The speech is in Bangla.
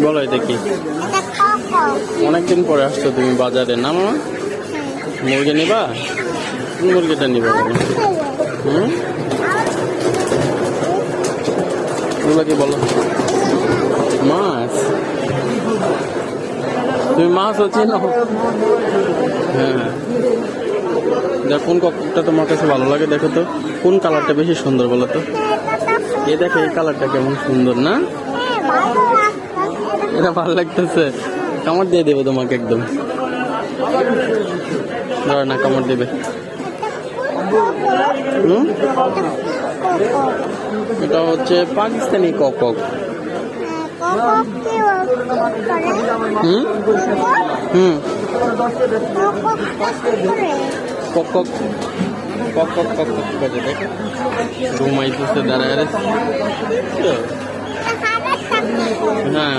বলো এটা কি? এটা কক। অনেকদিন পরে আসছো তুমি বাজারে, না মামা? মুরগি নিবা? কোন মুরগিটা নিবা বলো? হুম, ওগুলো কি বলো? মাছ? তুমি মাছও চিনো? হ্যাঁ, দেখ কোন ককটা তোমার কাছে ভালো লাগে, দেখো তো কোন কালারটা বেশি সুন্দর বলো তো? এ দেখো এই কালারটা কেমন সুন্দর না? এটা ভালো লাগতেছে, কামড় দিয়ে দেবো তোমাকে একদম। ধরো না, কামড় দেবে। হুম, এটা হচ্ছে পাকিস্তানি কক। হুম হুম, কক কক কক কক কক কক করে দেখো, ঘুমাইতেছে দাঁড়ায়। হ্যাঁ।